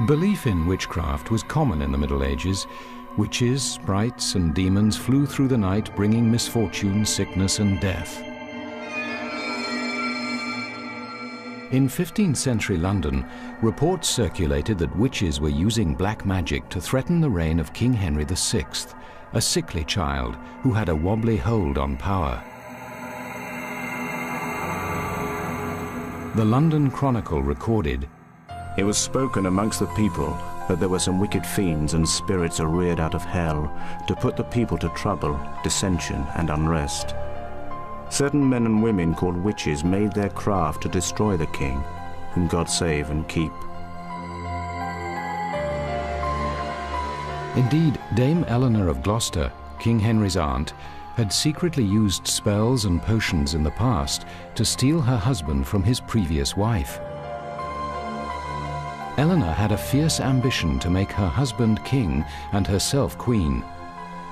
Belief in witchcraft was common in the Middle Ages. Witches, sprites, and demons flew through the night, bringing misfortune, sickness, and death. In 15th century London, reports circulated that witches were using black magic to threaten the reign of King Henry VI, a sickly child who had a wobbly hold on power. The London Chronicle recorded, "It was spoken amongst the people that there were some wicked fiends and spirits are reared out of hell to put the people to trouble, dissension, and unrest. Certain men and women called witches made their craft to destroy the king, whom God save and keep." Indeed, Dame Eleanor of Gloucester, King Henry's aunt, had secretly used spells and potions in the past to steal her husband from his previous wife. Eleanor had a fierce ambition to make her husband king and herself queen.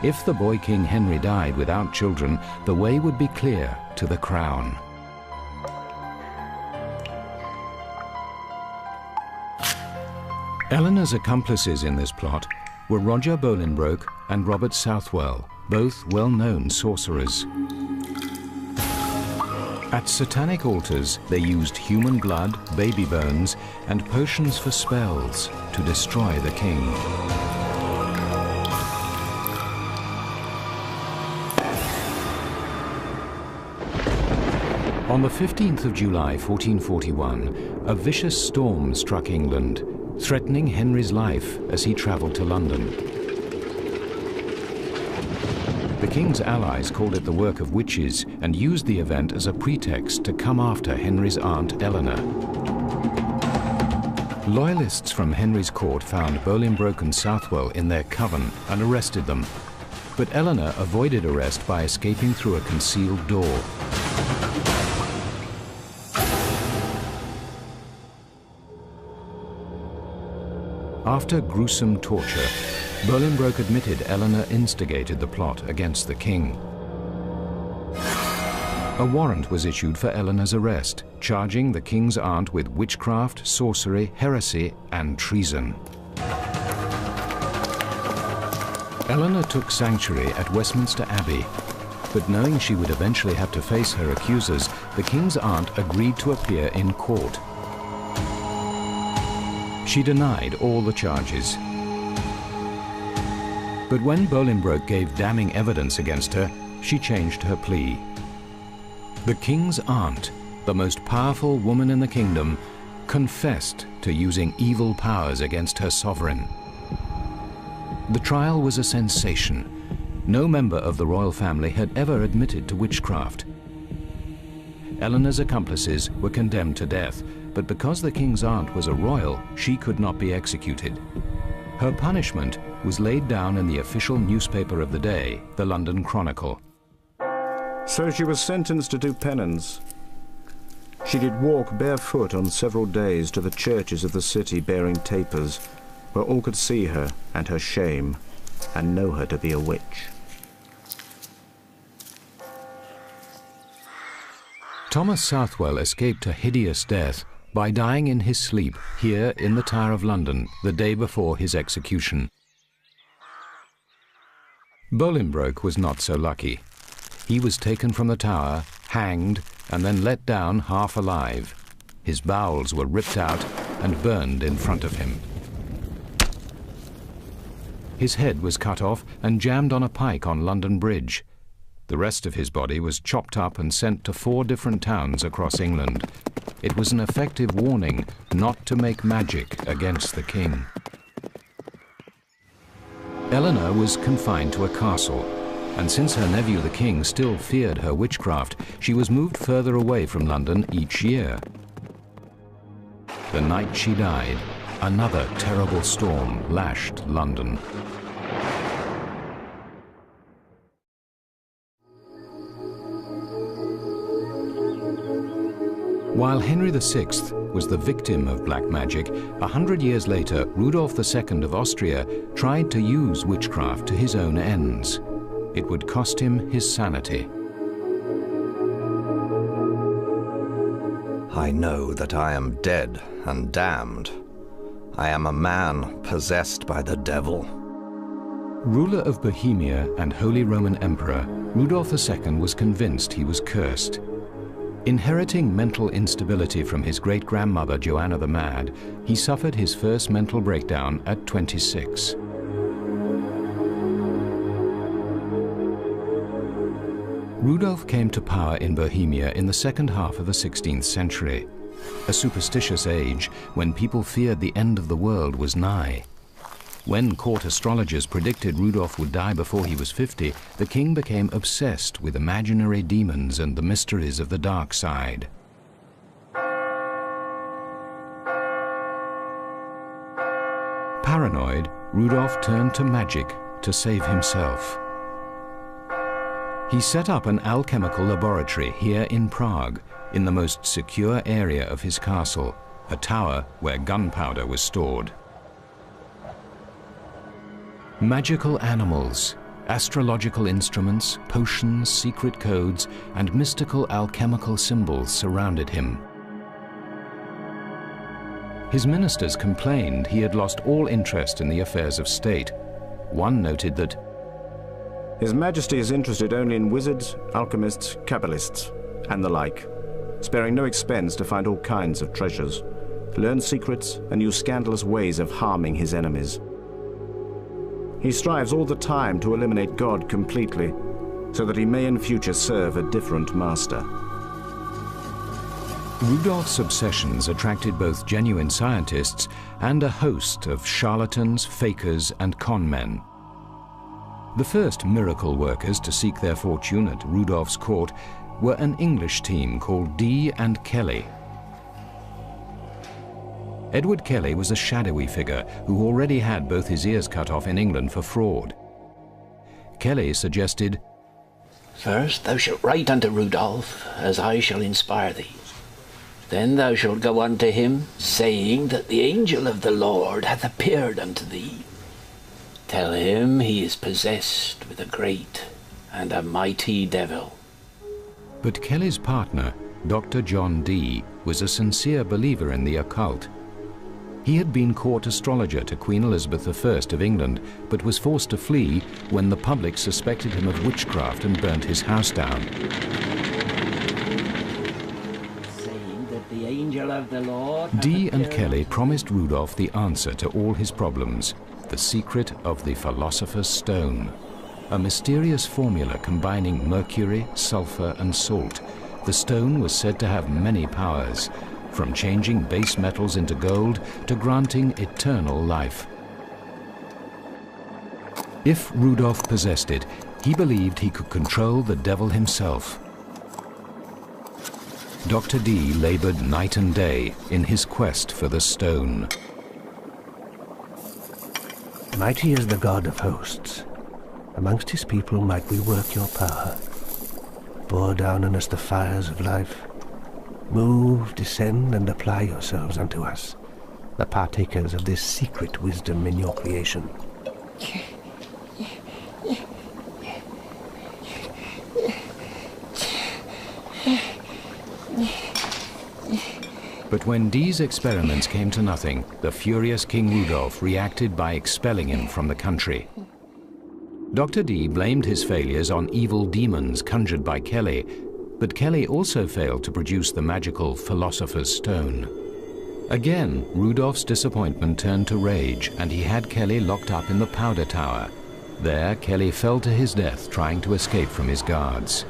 If the boy King Henry died without children, the way would be clear to the crown. Eleanor's accomplices in this plot were Roger Bolingbroke and Robert Southwell, both well-known sorcerers. At satanic altars, they used human blood, baby bones, and potions for spells to destroy the king. On the 15th of July, 1441, a vicious storm struck England, threatening Henry's life as he travelled to London. The king's allies called it the work of witches and used the event as a pretext to come after Henry's aunt Eleanor. Loyalists from Henry's court found Bolingbroke and Southwell in their coven and arrested them, but Eleanor avoided arrest by escaping through a concealed door. After gruesome torture, Bolingbroke admitted Eleanor instigated the plot against the king. A warrant was issued for Eleanor's arrest, charging the king's aunt with witchcraft, sorcery, heresy, and treason. Eleanor took sanctuary at Westminster Abbey, but knowing she would eventually have to face her accusers, the king's aunt agreed to appear in court. She denied all the charges. But when Bolingbroke gave damning evidence against her, she changed her plea. The king's aunt, the most powerful woman in the kingdom, confessed to using evil powers against her sovereign. The trial was a sensation. No member of the royal family had ever admitted to witchcraft. Eleanor's accomplices were condemned to death, but because the king's aunt was a royal, she could not be executed. Her punishment was laid down in the official newspaper of the day, the London Chronicle. So she was sentenced to do penance. She did walk barefoot on several days to the churches of the city bearing tapers, where all could see her and her shame, and know her to be a witch. Thomas Southwell escaped a hideous death by dying in his sleep here in the Tower of London the day before his execution. Bolingbroke was not so lucky. He was taken from the tower, hanged, and then let down half alive. His bowels were ripped out and burned in front of him. His head was cut off and jammed on a pike on London Bridge. The rest of his body was chopped up and sent to 4 different towns across England. It was an effective warning not to make magic against the king. Eleanor was confined to a castle, and since her nephew the king still feared her witchcraft, she was moved further away from London each year. The night she died, another terrible storm lashed London. While Henry VI was the victim of black magic, 100 years later, Rudolph II of Austria tried to use witchcraft to his own ends. It would cost him his sanity. I know that I am dead and damned. I am a man possessed by the devil. Ruler of Bohemia and Holy Roman Emperor, Rudolf II was convinced he was cursed. Inheriting mental instability from his great-grandmother Joanna the Mad, he suffered his first mental breakdown at 26. Rudolf came to power in Bohemia in the second half of the 16th century, a superstitious age when people feared the end of the world was nigh. When court astrologers predicted Rudolf would die before he was 50, the king became obsessed with imaginary demons and the mysteries of the dark side. Paranoid, Rudolf turned to magic to save himself. He set up an alchemical laboratory here in Prague, in the most secure area of his castle, a tower where gunpowder was stored. Magical animals, astrological instruments, potions, secret codes, and mystical alchemical symbols surrounded him. His ministers complained he had lost all interest in the affairs of state. One noted that His Majesty is interested only in wizards, alchemists, Kabbalists, and the like, sparing no expense to find all kinds of treasures, learn secrets, and use scandalous ways of harming his enemies. He strives all the time to eliminate God completely, so that he may in future serve a different master. Rudolf's obsessions attracted both genuine scientists and a host of charlatans, fakers, and con men. The first miracle workers to seek their fortune at Rudolf's court were an English team called Dee and Kelly. Edward Kelly was a shadowy figure who already had both his ears cut off in England for fraud. Kelly suggested, "First thou shalt write unto Rudolph, as I shall inspire thee. Then thou shalt go unto him, saying that the angel of the Lord hath appeared unto thee. Tell him he is possessed with a great and a mighty devil." But Kelly's partner, Dr. John Dee, was a sincere believer in the occult. He had been court astrologer to Queen Elizabeth I of England, but was forced to flee when the public suspected him of witchcraft and burnt his house down. Saying that the angel of the Lord Dee and Kelly promised Rudolph the answer to all his problems, the secret of the Philosopher's Stone, a mysterious formula combining mercury, sulfur, and salt. The stone was said to have many powers, from changing base metals into gold to granting eternal life. If Rudolph possessed it, he believed he could control the devil himself. Dr. Dee labored night and day in his quest for the stone. Mighty is the God of hosts. Amongst his people might we work your power. Pour down on us the fires of life. Move, descend, and apply yourselves unto us, the partakers of this secret wisdom in your creation. But when Dee's experiments came to nothing, the furious King Rudolph reacted by expelling him from the country. Dr. Dee blamed his failures on evil demons conjured by Kelly, but Kelly also failed to produce the magical Philosopher's Stone. Again, Rudolph's disappointment turned to rage, and he had Kelly locked up in the powder tower. There, Kelly fell to his death trying to escape from his guards.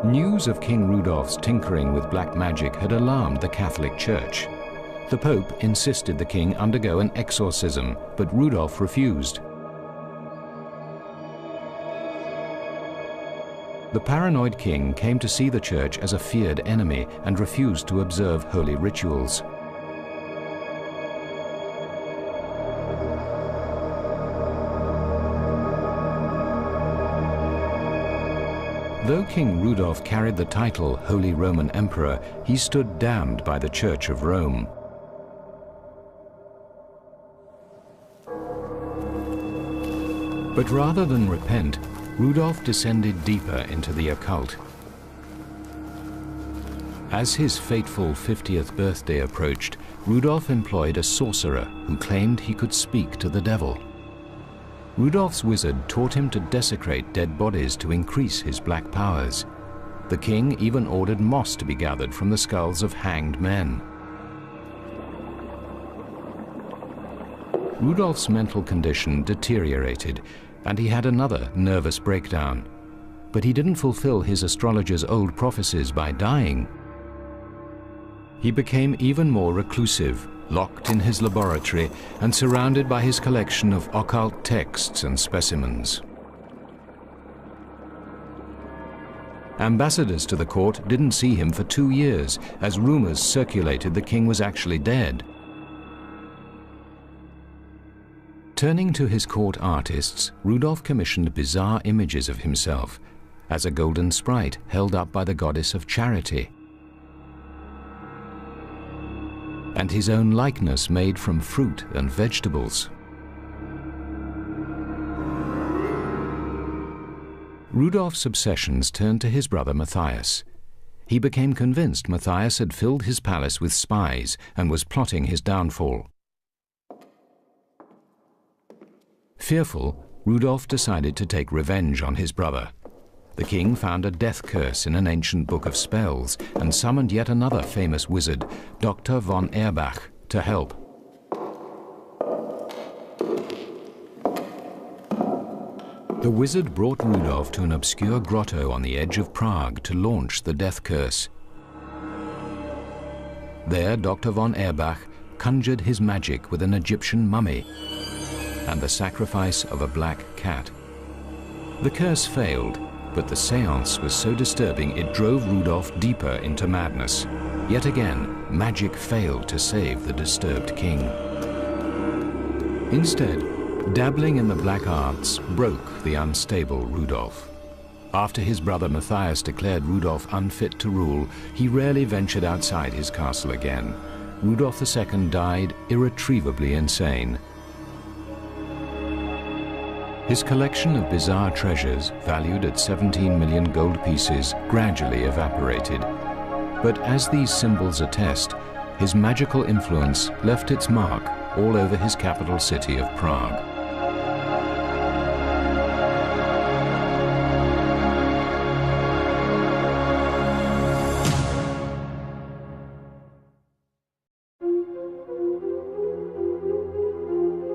News of King Rudolph's tinkering with black magic had alarmed the Catholic Church. The Pope insisted the king undergo an exorcism, but Rudolph refused. The paranoid king came to see the church as a feared enemy and refused to observe holy rituals. Though King Rudolph carried the title Holy Roman Emperor, he stood damned by the Church of Rome. But rather than repent, Rudolph descended deeper into the occult. As his fateful 50th birthday approached, Rudolf employed a sorcerer who claimed he could speak to the devil. Rudolf's wizard taught him to desecrate dead bodies to increase his black powers. The king even ordered moss to be gathered from the skulls of hanged men. Rudolf's mental condition deteriorated, and he had another nervous breakdown. But he didn't fulfill his astrologer's old prophecies by dying. He became even more reclusive, locked in his laboratory and surrounded by his collection of occult texts and specimens. Ambassadors to the court didn't see him for 2 years, as rumors circulated the king was actually dead. Turning to his court artists, Rudolf commissioned bizarre images of himself, as a golden sprite held up by the goddess of charity, and his own likeness made from fruit and vegetables. Rudolf's obsessions turned to his brother Matthias. He became convinced Matthias had filled his palace with spies and was plotting his downfall. Fearful, Rudolf decided to take revenge on his brother. The king found a death curse in an ancient book of spells and summoned yet another famous wizard, Dr. von Erbach, to help. The wizard brought Rudolf to an obscure grotto on the edge of Prague to launch the death curse. There, Dr. von Erbach conjured his magic with an Egyptian mummy and the sacrifice of a black cat. The curse failed, but the séance was so disturbing it drove Rudolf deeper into madness. Yet again, magic failed to save the disturbed king. Instead, dabbling in the black arts broke the unstable Rudolf. After his brother Matthias declared Rudolf unfit to rule, he rarely ventured outside his castle again. Rudolf II died irretrievably insane. His collection of bizarre treasures, valued at 17 million gold pieces, gradually evaporated. But as these symbols attest, his magical influence left its mark all over his capital city of Prague.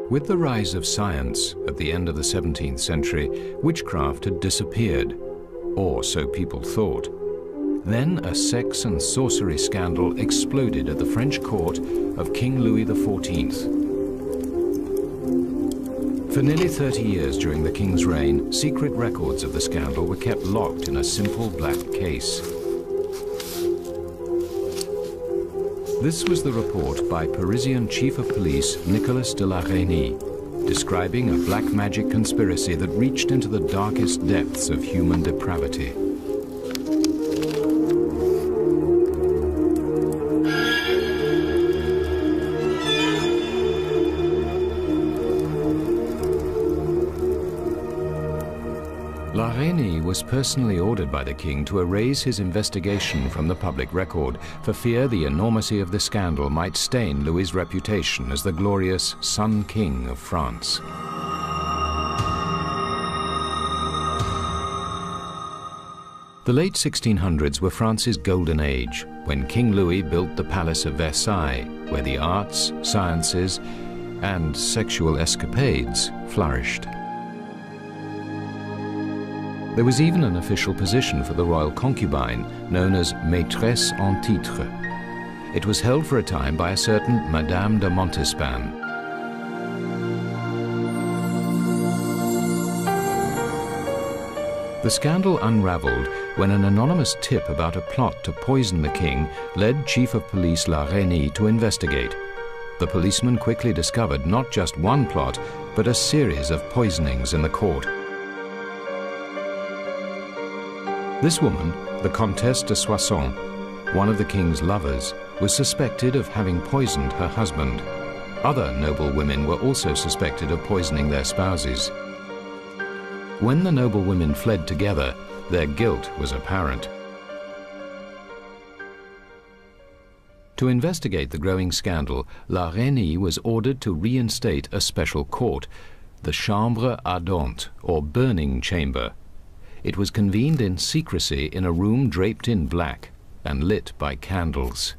With the rise of science at the end of the 17th century, witchcraft had disappeared, or so people thought. Then a sex and sorcery scandal exploded at the French court of King Louis XIV. For nearly 30 years during the king's reign, secret records of the scandal were kept locked in a simple black case. This was the report by Parisian Chief of Police Nicolas de la Reynie, describing a black magic conspiracy that reached into the darkest depths of human depravity. La Reynie was personally ordered by the king to erase his investigation from the public record for fear the enormity of the scandal might stain Louis's reputation as the glorious Sun King of France. The late 1600s were France's golden age, when King Louis built the Palace of Versailles, where the arts, sciences, and sexual escapades flourished. There was even an official position for the royal concubine, known as maîtresse en titre. It was held for a time by a certain Madame de Montespan. The scandal unraveled when an anonymous tip about a plot to poison the king led Chief of Police La Reynie to investigate. The policeman quickly discovered not just one plot, but a series of poisonings in the court. This woman, the Comtesse de Soissons, one of the king's lovers, was suspected of having poisoned her husband. Other noble women were also suspected of poisoning their spouses. When the noble women fled together, their guilt was apparent. To investigate the growing scandal, La Reynie was ordered to reinstate a special court, the Chambre Ardente, or burning chamber. It was convened in secrecy in a room draped in black and lit by candles.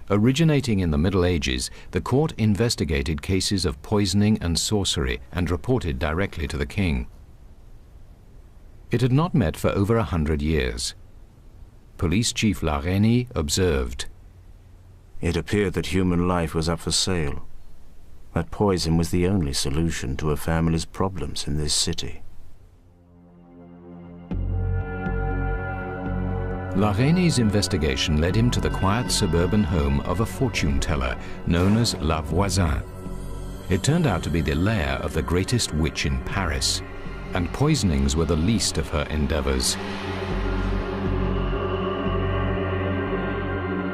Originating in the Middle Ages, the court investigated cases of poisoning and sorcery and reported directly to the king. It had not met for over 100 years. Police Chief La Reynie observed, "It appeared that human life was up for sale. That poison was the only solution to a family's problems in this city." La Reynie's investigation led him to the quiet suburban home of a fortune teller known as La Voisin. It turned out to be the lair of the greatest witch in Paris, and poisonings were the least of her endeavors.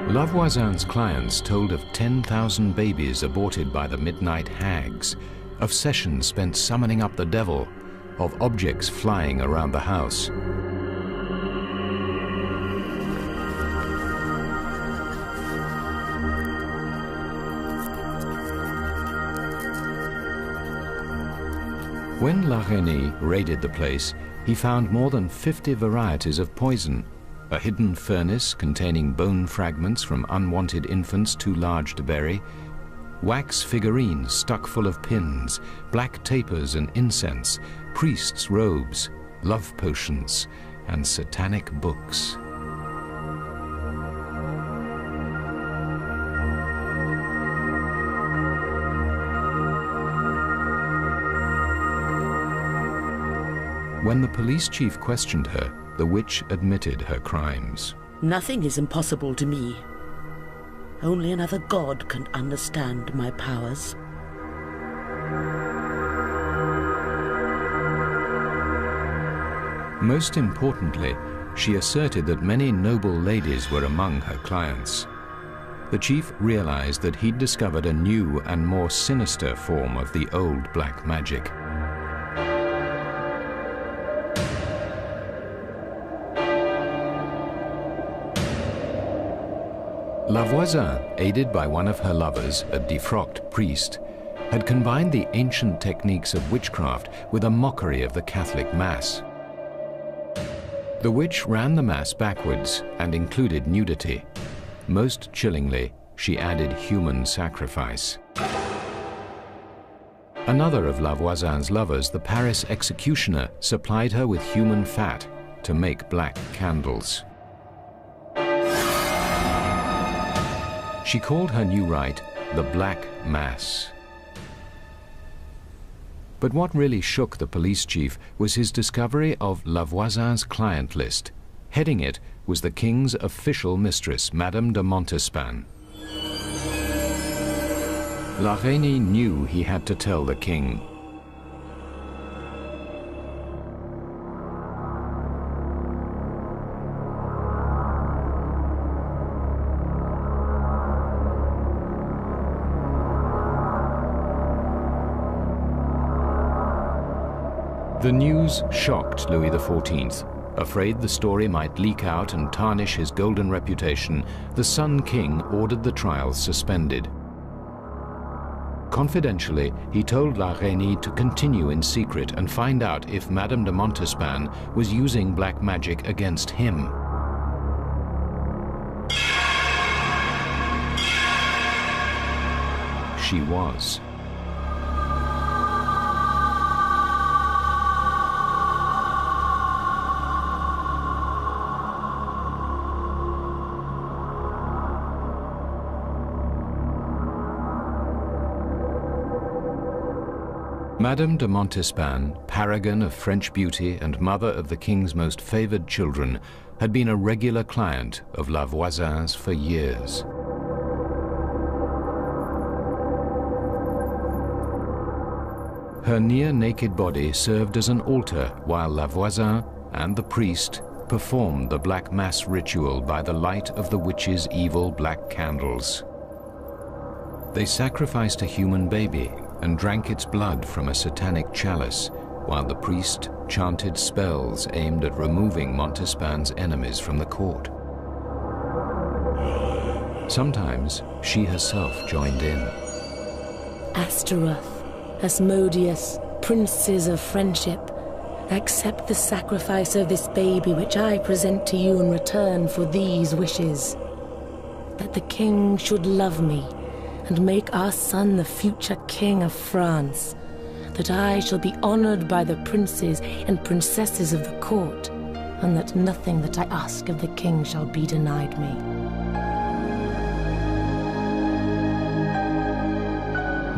La Voisin's clients told of 10,000 babies aborted by the midnight hags, of sessions spent summoning up the devil, of objects flying around the house. When La Reynie raided the place, he found more than 50 varieties of poison, a hidden furnace containing bone fragments from unwanted infants too large to bury, wax figurines stuck full of pins, black tapers and incense, priests' robes, love potions, and satanic books. When the police chief questioned her, the witch admitted her crimes. "Nothing is impossible to me. Only another god can understand my powers." Most importantly, she asserted that many noble ladies were among her clients. The chief realized that he'd discovered a new and more sinister form of the old black magic. La Voisin, aided by one of her lovers, a defrocked priest, had combined the ancient techniques of witchcraft with a mockery of the Catholic Mass. The witch ran the Mass backwards and included nudity. Most chillingly, she added human sacrifice. Another of La Voisin's lovers, the Paris executioner, supplied her with human fat to make black candles. She called her new rite the Black Mass. But what really shook the police chief was his discovery of La Voisin's client list. Heading it was the king's official mistress, Madame de Montespan. La Reynie knew he had to tell the king. The news shocked Louis XIV. Afraid the story might leak out and tarnish his golden reputation, the Sun King ordered the trials suspended. Confidentially, he told La Reynie to continue in secret and find out if Madame de Montespan was using black magic against him. She was. Madame de Montespan, paragon of French beauty and mother of the king's most favored children, had been a regular client of La Voisin's for years. Her near-naked body served as an altar while La Voisin and the priest performed the Black Mass ritual by the light of the witch's evil black candles. They sacrificed a human baby and drank its blood from a satanic chalice, while the priest chanted spells aimed at removing Montespan's enemies from the court. Sometimes she herself joined in. Astaroth, Asmodeus, princes of friendship, accept the sacrifice of this baby which I present to you in return for these wishes. That the king should love me and make our son the future king of France. That I shall be honored by the princes and princesses of the court, and that nothing that I ask of the king shall be denied me.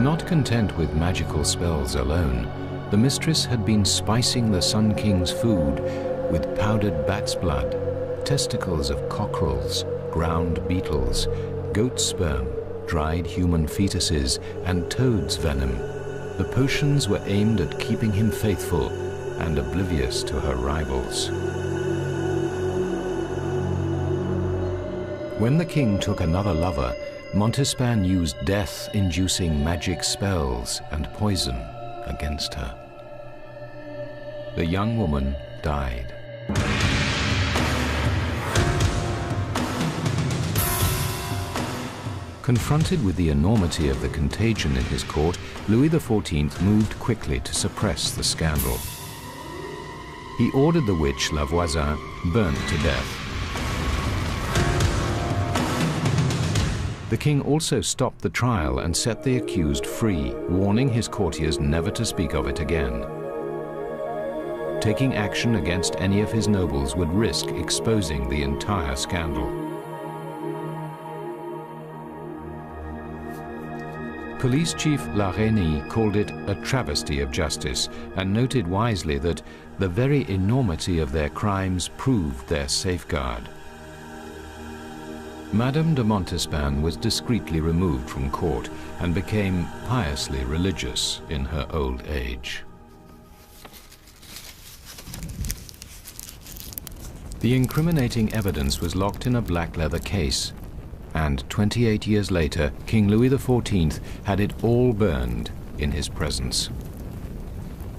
Not content with magical spells alone, the mistress had been spicing the Sun King's food with powdered bat's blood, testicles of cockerels, ground beetles, goat sperm, dried human fetuses, and toad's venom. The potions were aimed at keeping him faithful and oblivious to her rivals. When the king took another lover, Montespan used death-inducing magic spells and poison against her. The young woman died. Confronted with the enormity of the contagion in his court, Louis XIV moved quickly to suppress the scandal. He ordered the witch La Voisin burnt to death. The king also stopped the trial and set the accused free, warning his courtiers never to speak of it again. Taking action against any of his nobles would risk exposing the entire scandal. Police Chief La Reynie called it a travesty of justice and noted wisely that the very enormity of their crimes proved their safeguard. Madame de Montespan was discreetly removed from court and became piously religious in her old age. The incriminating evidence was locked in a black leather case, and 28 years later, King Louis XIV had it all burned in his presence.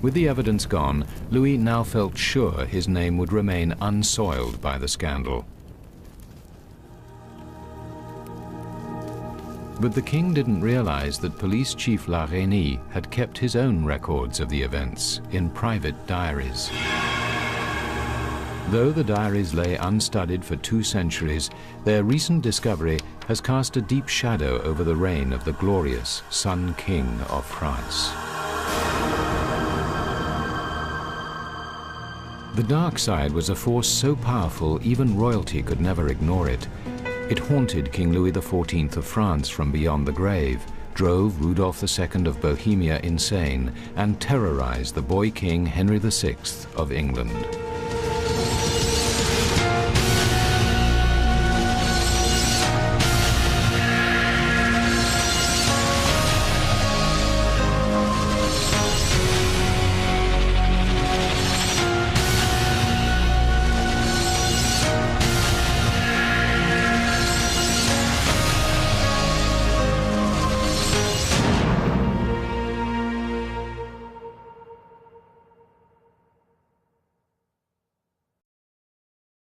With the evidence gone, Louis now felt sure his name would remain unsoiled by the scandal. But the king didn't realize that Police Chief La Reynie had kept his own records of the events in private diaries. Though the diaries lay unstudied for 2 centuries, their recent discovery has cast a deep shadow over the reign of the glorious Sun King of France. The dark side was a force so powerful even royalty could never ignore it. It haunted King Louis XIV of France from beyond the grave, drove Rudolph II of Bohemia insane, and terrorized the boy king Henry VI of England.